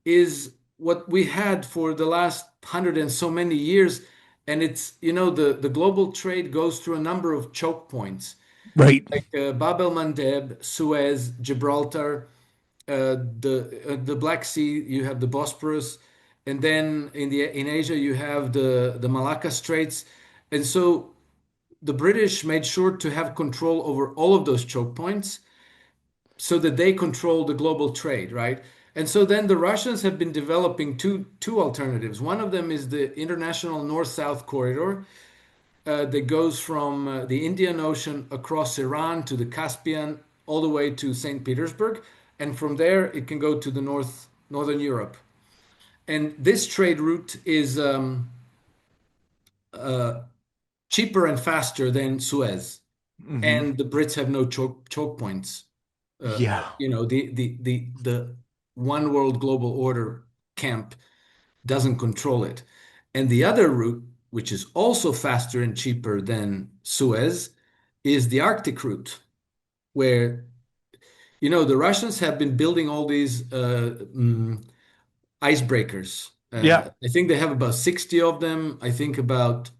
is what we had for the last hundred and so many years. And it's, the global trade goes through a number of choke points, right. like Bab el Mandeb, Suez, Gibraltar, the Black Sea, you have the Bosporus, and then in Asia you have the Malacca Straits, and so the British made sure to have control over all of those choke points so that they control the global trade, right? And so then the Russians have been developing two alternatives. One of them is the international north-south corridor, that goes from the Indian Ocean across Iran to the Caspian, all the way to St. Petersburg, and from there it can go to the northern Europe. And this trade route is uh, cheaper and faster than Suez, Hmm. and the Brits have no choke points. Yeah. The one world global order camp doesn't control it. And the other route, which is also faster and cheaper than Suez, is the Arctic route, where, the Russians have been building all these icebreakers. Yeah. I think they have about 60 of them. I think about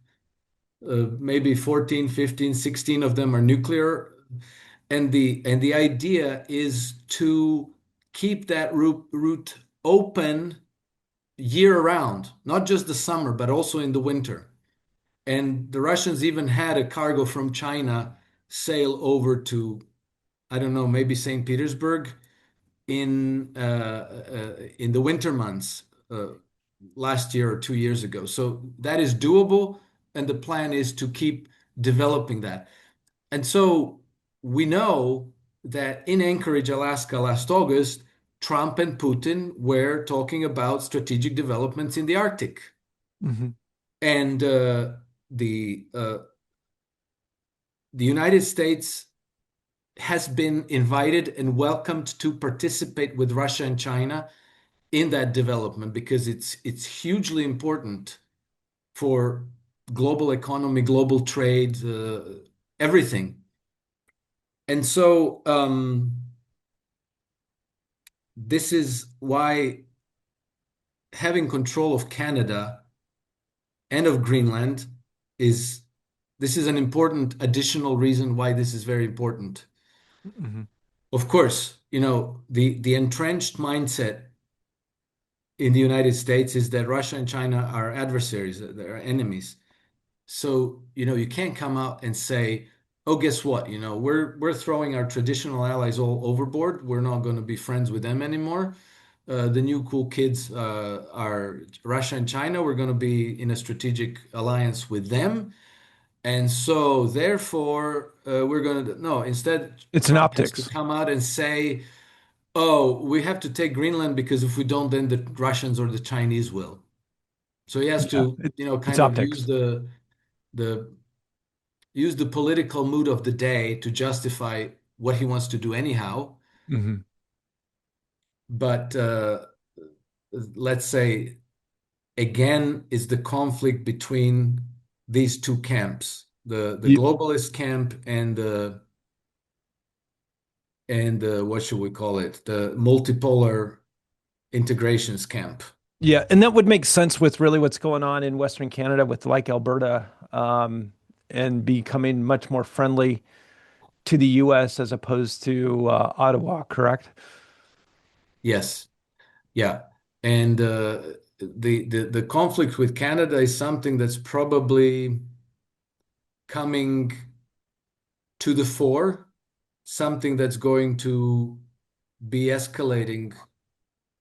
maybe 14, 15, 16 of them are nuclear. And the idea is to keep that route open year round, not just the summer, but also in the winter. And the Russians even had a cargo from China sail over to, I don't know, maybe St. Petersburg in the winter months last year or 2 years ago. So that is doable, and the plan is to keep developing that. And so we know that in Anchorage, Alaska, last August, Trump and Putin were talking about strategic developments in the Arctic. Hmm. And the uh, the United States has been invited and welcomed to participate with Russia and China in that development because it's hugely important for global economy, global trade, everything. And so this is why having control of Canada and of Greenland is this is an important additional reason why this is very important. Hmm. Of course, the entrenched mindset in the United States is that Russia and China are adversaries, they're enemies. So, you can't come out and say, "Oh, guess what? We're throwing our traditional allies all overboard. We're not going to be friends with them anymore. The new cool kids are Russia and China. We're going to be in a strategic alliance with them." And so, therefore, we're going to, no, instead, It's an Trump has to optics. come out and say, "Oh, we have to take Greenland because if we don't, then the Russians or the Chinese will." So he has Yeah. to, It's kind of optics. the use the political mood of the day to justify what he wants to do anyhow. Hmm. But let's say again is the conflict between these two camps. the Ye- globalist camp and what should we call it? The multipolar integrations camp. Yeah, and that would make sense with really what's going on in Western Canada with like Alberta, and becoming much more friendly to the US as opposed to Ottawa, correct? Yes, yeah, and the conflict with Canada is something that's probably coming to the fore, something that's going to be escalating,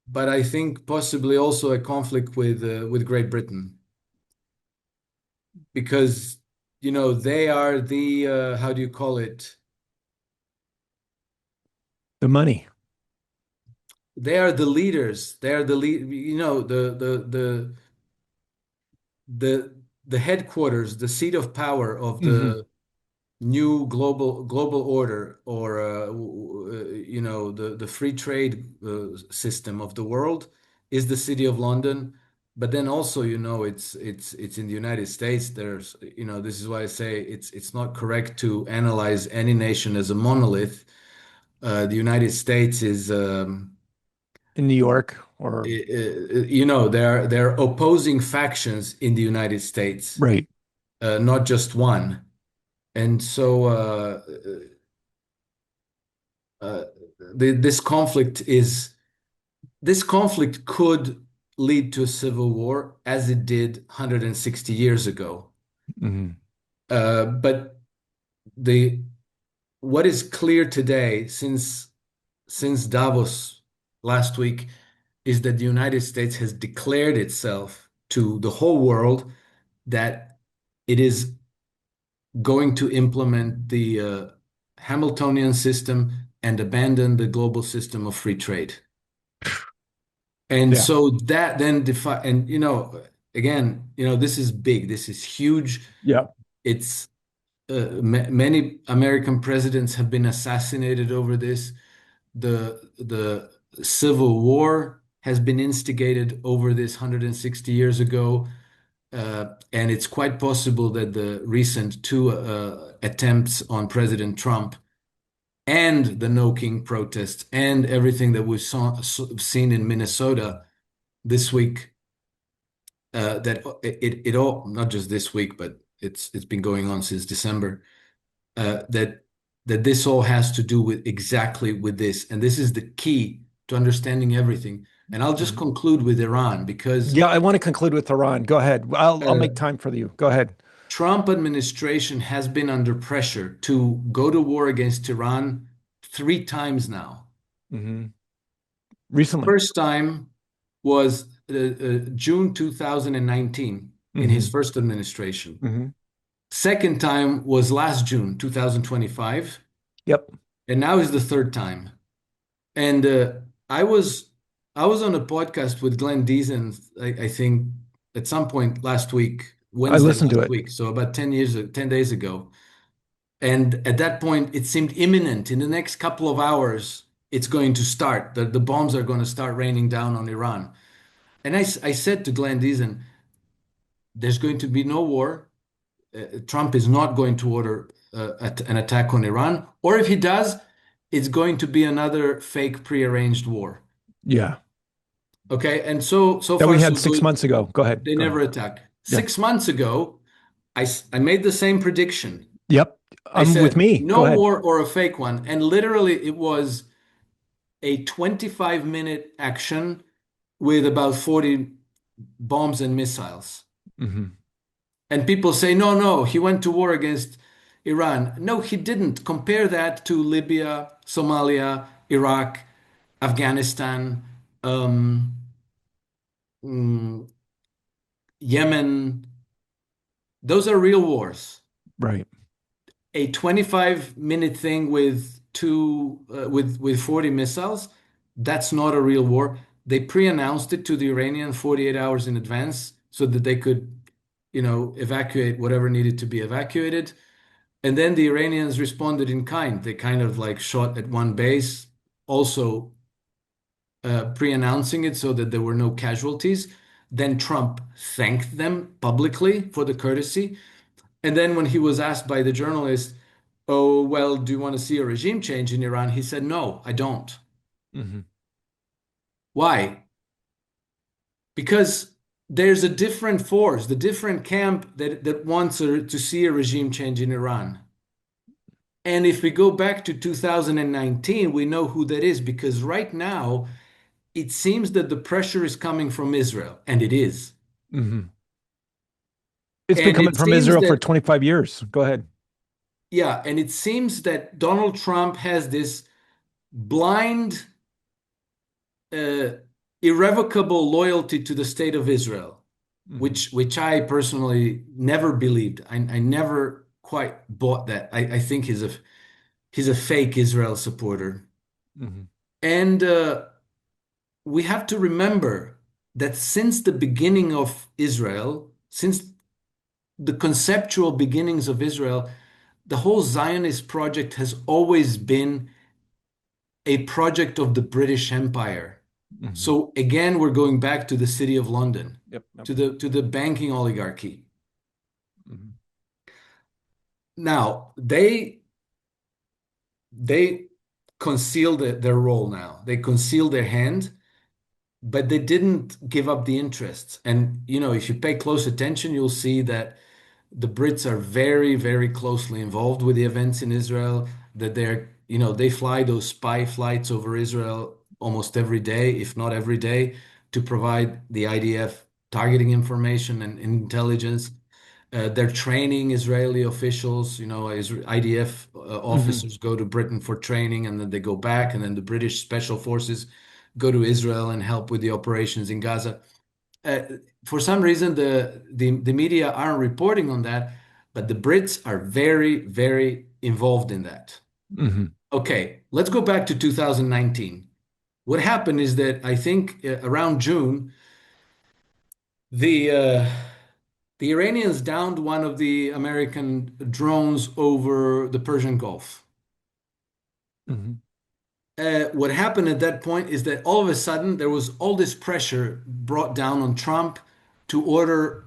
but I think possibly also a conflict with Great Britain because they are the how do you call it? The money. They are the leaders. They are the lead. The the headquarters, the seat of power of Hmm. the new global order, or the free trade system of the world is the city of London. But then also, it's in the United States. This is why I say it's not correct to analyze any nation as a monolith. The United States is In New York or there are opposing factions in the United States, right. not just one. And so uh, this conflict could lead to a civil war as it did 160 years ago. Hmm. But the what is clear today, since Davos last week, is that the United States has declared itself to the whole world that it is going to implement the Hamiltonian system and abandon the global system of free trade. And Yeah. so that then and again, this is big, this is huge. Yeah. It's many American presidents have been assassinated over this. The Civil War has been instigated over this 160 years ago. And it's quite possible that the recent two attempts on President Trump and the No King protests and everything that we've seen in Minnesota this week, that it all, not just this week, but it's been going on since December, that this all has to do with exactly with this. And this is the key to understanding everything. And I'll just Mhm. conclude with Iran because Yeah, I want to conclude with Iran. Go ahead. I'll uh, make time for you. Go ahead. Trump administration has been under pressure to go to war against Iran 3 times now. Hmm. Recently. First time was June 2019 in his Hmm. first administration. Hmm. Second time was last June 2025, Yep. and now is the third time. And I was I was on a podcast with Glenn Deason, I think, at some point last week, I Wednesday listened to last it. week, so about 10 days ago. And at that point, it seemed imminent. In the next couple of hours, it's going to start. The bombs are going to start raining down on Iran. And I said to Glenn Deason, there's going to be no war. Trump is not going to order an attack on Iran. Or if he does, it's going to be another fake prearranged war. Yeah. Okay. And so That we far, had so six good. months ago. Go ahead. They Go ahead. never attack. Yeah. 6 months ago, I made the same prediction. Yep. I I'm with said, me. Go no ahead. war or a fake one. And literally, it was a 25-minute action with about 40 bombs and missiles. Hmm. And people say, no, no, he went to war against Iran. No, he didn't. Compare that to Libya, Somalia, Iraq, Afghanistan, um, mm, Yemen. Those are real wars. Right. A 25-minute thing with with 40 missiles, that's not a real war. They pre-announced it to the Iranian 48 hours in advance so that they could, evacuate whatever needed to be evacuated. And then the Iranians responded in kind. They kind of like shot at one base, also pre-announcing it so that there were no casualties. Then Trump thanked them publicly for the courtesy. And then when he was asked by the journalist, "Oh, well, do you want to see a regime change in Iran?" He said, "No, I don't." Hmm. Why? Because there's a different force, the different camp that wants to see a regime change in Iran. And if we go back to 2019, we know who that is because right now it seems that the pressure is coming from Israel, and it is. Hmm. It's been And coming it from seems Israel for that, 25 years. Go ahead. yeah, and it seems that Donald Trump has this blind, uh, irrevocable loyalty to the state of Israel, Hmm. which I personally never believed. I never quite bought that. I think he's a fake Israel supporter. Hmm. And we have to remember that since the beginning of Israel, since the conceptual beginnings of Israel, the whole Zionist project has always been a project of the British Empire. Hmm. So again, we're going back to the City of London, Yep. Yep. to the banking oligarchy. Hmm. Now, they conceal their role now. They conceal their hand, but they didn't give up the interests. And if you pay close attention, you'll see that the Brits are very, very closely involved with the events in Israel, that they fly those spy flights over Israel almost every day, if not every day, to provide the IDF targeting information and intelligence. They're training Israeli officials. IDF Hmm. officers go to Britain for training and then they go back, and then the British special forces go to Israel and help with the operations in Gaza. Uh, for some reason, the media aren't reporting on that, but the Brits are very, very involved in that. Hmm. Okay, let's go back to 2019. What happened is that I think around June, the uh, the Iranians downed one of the American drones over the Persian Gulf. Hmm. What happened at that point is that all of a sudden there was all this pressure brought down on Trump to order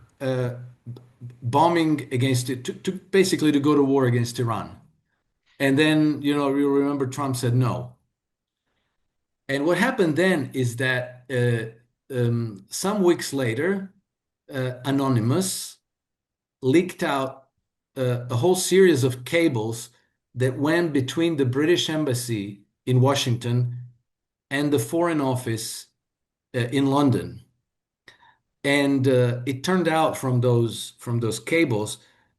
bombing against it, to basically to go to war against Iran. And then, you remember Trump said no. And what happened then is that some weeks later, Anonymous leaked out a whole series of cables that went between the British embassy in Washington and the Foreign Office in London. And it turned out from those cables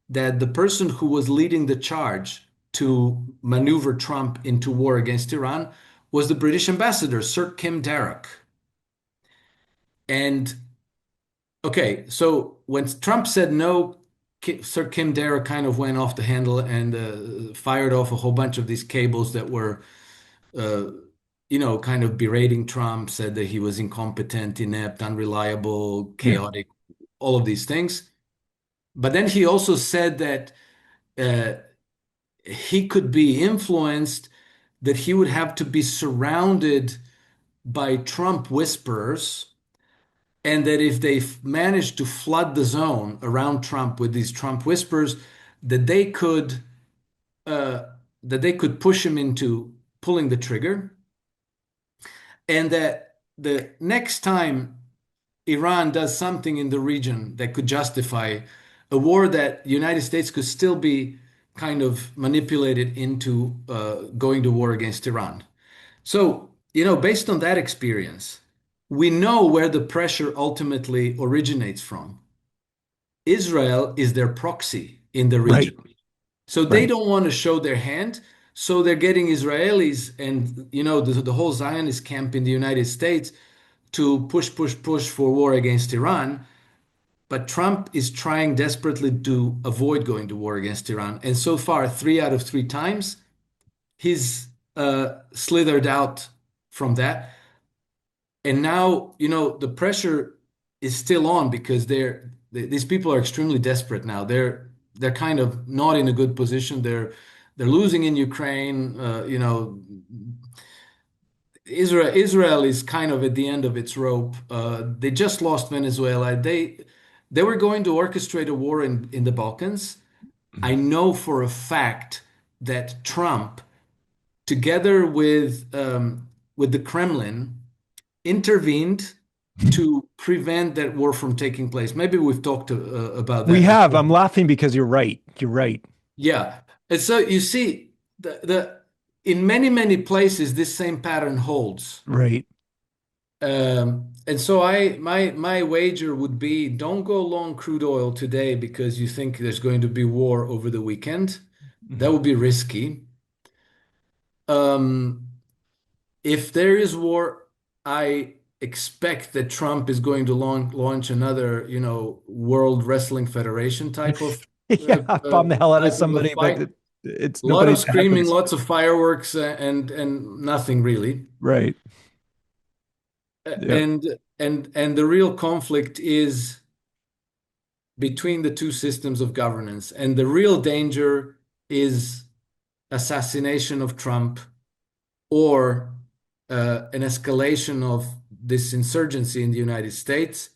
that the person who was leading the charge to maneuver Trump into war against Iran was the British ambassador, Sir Kim Darroch. And okay, so when Trump said no, Sir Kim Darroch kind of went off the handle and fired off a whole bunch of these cables that were uh, kind of berating Trump, said that he was incompetent, inept, unreliable, Yeah. chaotic, all of these things. But then he also said that uh, he could be influenced, that he would have to be surrounded by Trump whisperers, and that if they managed to flood the zone around Trump with these Trump whispers, that they could uh, push him into pulling the trigger, and that the next time Iran does something in the region that could justify a war, that the United States could still be kind of manipulated into going to war against Iran. So, based on that experience, we know where the pressure ultimately originates from. Israel is their proxy in the region. Right. So they Right. don't want to show their hand. So they're getting Israelis and the whole Zionist camp in the United States to push, push, push for war against Iran. But Trump is trying desperately to avoid going to war against Iran. And so far, 3 out of 3 times, he's slithered out from that. And now, the pressure is still on because these people are extremely desperate now. They're kind of not in a good position. They're losing in Ukraine. Israel is kind of at the end of its rope. They just lost Venezuela. They were going to orchestrate a war in the Balkans, I know for a fact that Trump, together with the Kremlin, intervened to prevent that war from taking place. Maybe we've talked about We that have. before. I'm laughing because you're right. You're right. Yeah. And so you see, the in many places this same pattern holds. Right. And so my wager would be don't go long crude oil today because you think there's going to be war over the weekend. That Mhm. would be risky. Um, if there is war, I expect that Trump is going to launch another, World Wrestling Federation Yeah, bomb the hell out of type of a somebody, but fight. it's A lot nobody of that screaming, happens. lots of fireworks, and nothing really. Right. Yeah. And the real conflict is between the two systems of governance, and the real danger is assassination of Trump or an escalation of this insurgency in the United States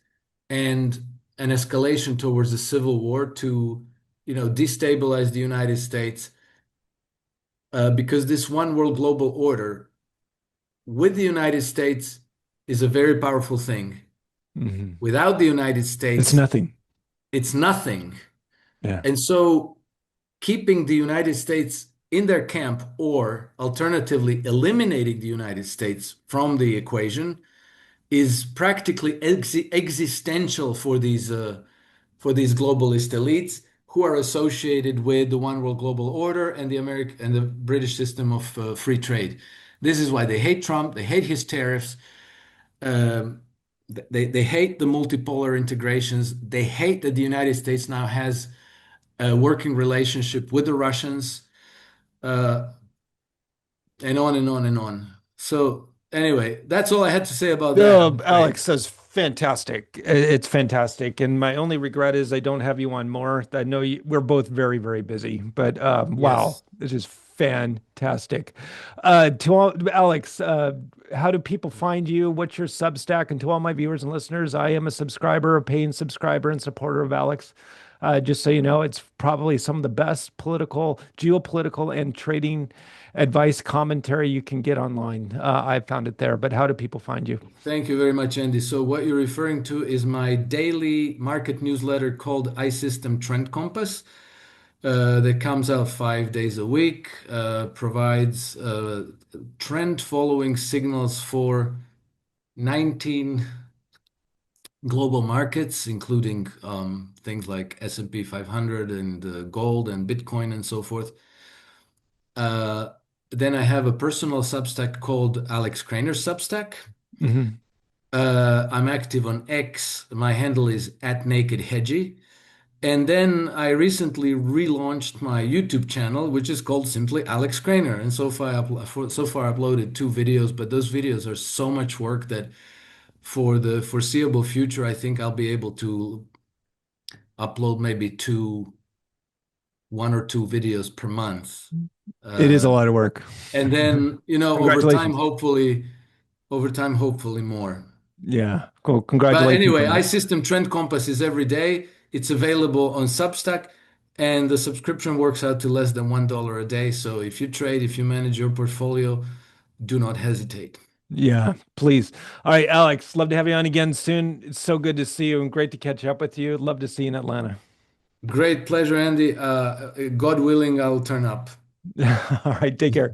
and an escalation towards a civil war to, destabilize the United States, because this one world global order with the United States is a very powerful thing. Mhm. Without the United It's States, nothing. it's nothing. Yeah. And so keeping the United States in their camp or alternatively eliminating the United States from the equation is practically existential for these globalist elites who are associated with the one world global order and the American and the British system of free trade. This is why they hate Trump, they hate his tariffs, um, they hate the multipolar integrations, they hate that the United States now has a working relationship with the Russians, uh, and on and on and on. So anyway, that's all I had to say about that, I'm afraid. Alex, that's fantastic. It's fantastic. And my only regret is I don't have you on more. I know we're both very, very busy, but wow, Yes. this is fantastic. Alex, how do people find you? What's your Substack? And to all my viewers and listeners, I am a subscriber, a paying subscriber and supporter of Alex. Just so you know, it's probably some of the best political, geopolitical, and trading advice commentary you can get online. I found it there. But how do people find you? Thank you very much, Andy. So what you're referring to is my daily market newsletter called iSystem Trend Compass, that comes out 5 days a week, provides trend following signals for 19 global markets, including things like S&P 500 and gold and Bitcoin and so forth. Uh, then I have a personal Substack called Alex Krainer Substack. Hmm. I'm active on X. My handle is @nakedhedgy. And then I recently relaunched my YouTube channel, which is called simply Alex Krainer. And so far uploaded 2 videos, but those videos are so much work that for the foreseeable future, I think I'll be able to upload maybe 1 or 2 videos per month. It is a Uh, lot of work. and then, Congratulations. over time, hopefully more. Yeah, cool. But Congratulations anyway, on that. iSystem Trend Compass is every day. It's available on Substack, and the subscription works out to less than $1 a day. So if you trade, if you manage your portfolio, do not hesitate. Yeah, please. All right, Alex, love to have you on again soon. It's so good to see you and great to catch up with you. Love to see you in Atlanta. Great pleasure, Andy. God willing, I'll turn up. All right, take care.